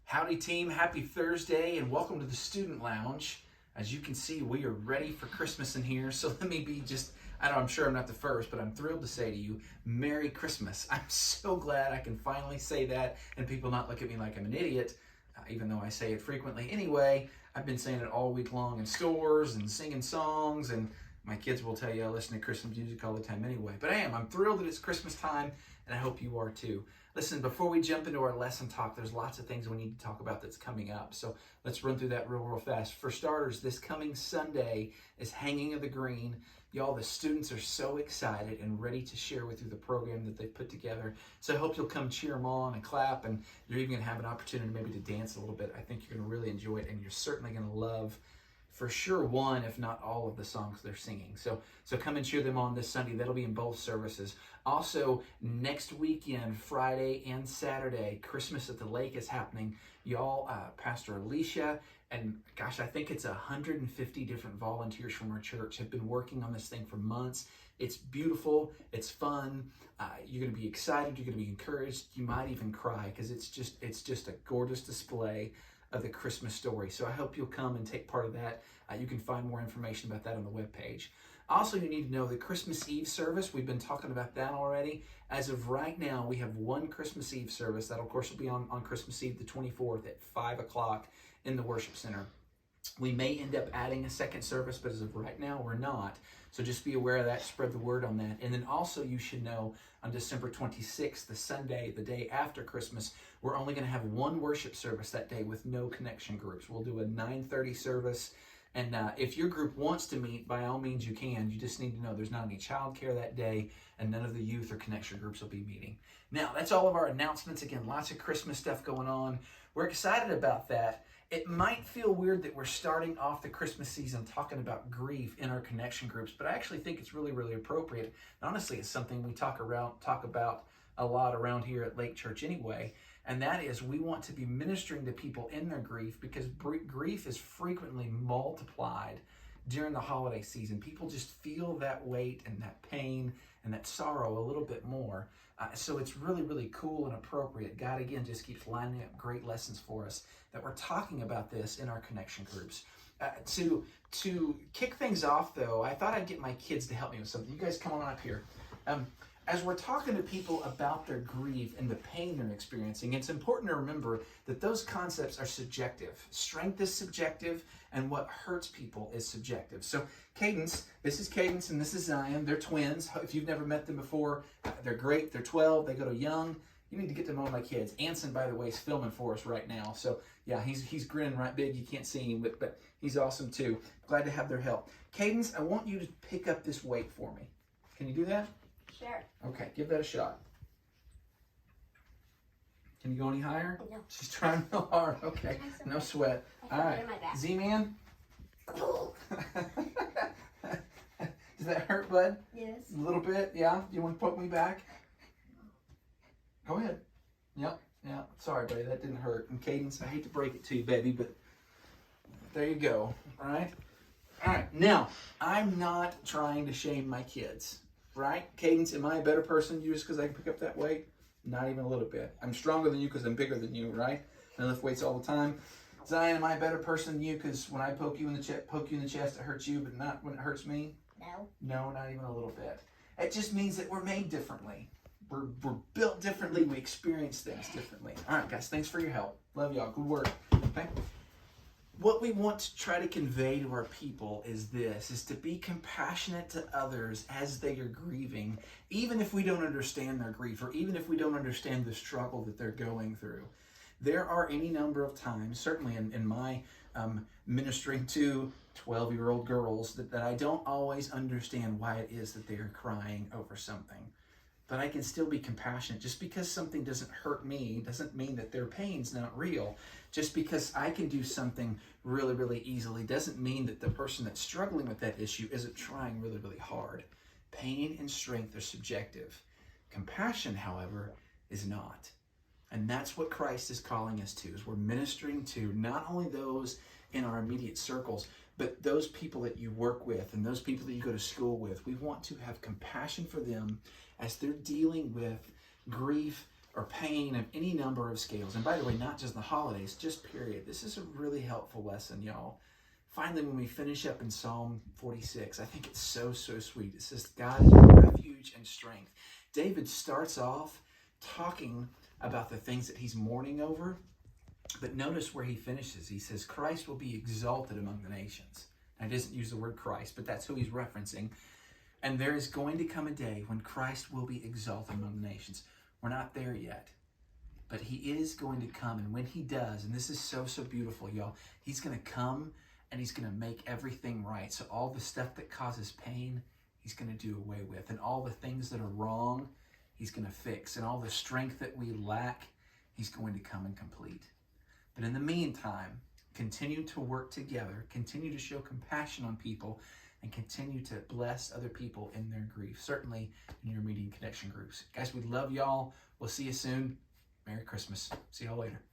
Howdy team, happy Thursday and welcome to the Student Lounge. As you can see, we are ready for Christmas in here, so let me be I'm sure I'm not the first, but I'm thrilled to say to you, Merry Christmas. I'm so glad I can finally say that and people not look at me like I'm an idiot, even though I say it frequently anyway. I've been saying it all week long in stores and singing songs, and my kids will tell you I listen to Christmas music all the time anyway. But I'm thrilled that it's Christmas time, and I hope you are too. Listen, before we jump into our lesson talk, there's lots of things we need to talk about that's coming up. So let's run through that real fast. For starters, this coming Sunday is Hanging of the Green. Y'all, the students are so excited and ready to share with you the program that they've put together. So I hope you'll come cheer them on and clap, and you're even going to have an opportunity maybe to dance a little bit. I think you're going to really enjoy it, and you're certainly going to love for sure one, if not all, of the songs they're singing. So come and cheer them on this Sunday. That'll be in both services. Also, next weekend, Friday and Saturday, Christmas at the Lake is happening. Y'all, Pastor Alicia, and gosh, I think it's 150 different volunteers from our church have been working on this thing for months. It's beautiful. It's fun. You're going to be excited. You're going to be encouraged. You might even cry because it's just a gorgeous display of the Christmas story. So I hope you'll come and take part of that. You can find more information about that on the webpage. Also, you need to know the Christmas Eve service. We've been talking about that already. As of right now, we have one Christmas Eve service. That, of course, will be on Christmas Eve, the 24th at 5 o'clock in the worship center. We may end up adding a second service, but as of right now, we're not. So just be aware of that, spread the word on that. And then also you should know on December 26th, the Sunday, the day after Christmas, we're only going to have one worship service that day with no connection groups. We'll do a 9:30 service. And if your group wants to meet, by all means you can. You just need to know there's not any childcare that day, and none of the youth or connection groups will be meeting. Now, that's all of our announcements. Again, lots of Christmas stuff going on. We're excited about that. It might feel weird that we're starting off the Christmas season talking about grief in our connection groups, but I actually think it's really appropriate. And honestly, it's something we talk about a lot around here at Lake Church anyway, and that is we want to be ministering to people in their grief, because grief is frequently multiplied during the holiday season. People just feel that weight and that pain and that sorrow a little bit more. So it's really cool and appropriate. God, again, just keeps lining up great lessons for us that we're talking about this in our connection groups. To kick things off, though, I thought I'd get my kids to help me with something. You guys come on up here. As we're talking to people about their grief and the pain they're experiencing, it's important to remember that those concepts are subjective. Strength is subjective, and what hurts people is subjective. So Cadence, this is Cadence and this is Zion. They're twins. If you've never met them before, they're great. They're 12. They go to Young. You need to get to know my kids. Anson, by the way, is filming for us right now. So yeah, he's grinning right big. You can't see him, but he's awesome too. Glad to have their help. Cadence, I want you to pick up this weight for me. Can you do that? Sure. Okay, give that a shot. Can you go any higher? No. She's trying real hard. Okay, no sweat. All right, Z-Man. Does that hurt, bud? Yes. A little bit, yeah? You want to poke me back? Go ahead. Yep. Sorry, buddy, that didn't hurt. And Cadence, I hate to break it to you, baby, but there you go. All right? All right, now, I'm not trying to shame my kids. Right? Cadence, am I a better person than you just because I can pick up that weight? Not even a little bit. I'm stronger than you because I'm bigger than you, right? I lift weights all the time. Zion, am I a better person than you because when I poke you in the chest, it hurts you, but not when it hurts me? No. No, not even a little bit. It just means that we're made differently. We're built differently. We experience things differently. All right, guys, thanks for your help. Love y'all. Good work. Okay? What we want to try to convey to our people is to be compassionate to others as they are grieving, even if we don't understand their grief, or even if we don't understand the struggle that they're going through. There are any number of times, certainly in my ministering to 12-year-old girls, that I don't always understand why it is that they are crying over something. But I can still be compassionate. Just because something doesn't hurt me doesn't mean that their pain's not real. Just because I can do something really easily doesn't mean that the person that's struggling with that issue isn't trying really hard. Pain and strength are subjective. Compassion, however, is not. And that's what Christ is calling us to, is we're ministering to not only those in our immediate circles, but those people that you work with and those people that you go to school with. We want to have compassion for them as they're dealing with grief or pain of any number of scales. And by the way, not just the holidays, just period. This is a really helpful lesson, y'all. Finally, when we finish up in Psalm 46, I think it's so sweet. It says, God is our refuge and strength. David starts off talking about the things that he's mourning over, but notice where he finishes. He says, Christ will be exalted among the nations. Now, he doesn't use the word Christ, but that's who he's referencing. And there is going to come a day when Christ will be exalted among the nations. We're not there yet, but he is going to come. And when he does, and this is so beautiful, y'all, he's going to come and he's going to make everything right. So all the stuff that causes pain, he's going to do away with. And all the things that are wrong, he's going to fix. And all the strength that we lack, he's going to come and complete. But in the meantime, continue to work together, continue to show compassion on people, and continue to bless other people in their grief, certainly in your meeting connection groups. Guys, we love y'all. We'll see you soon. Merry Christmas. See y'all later.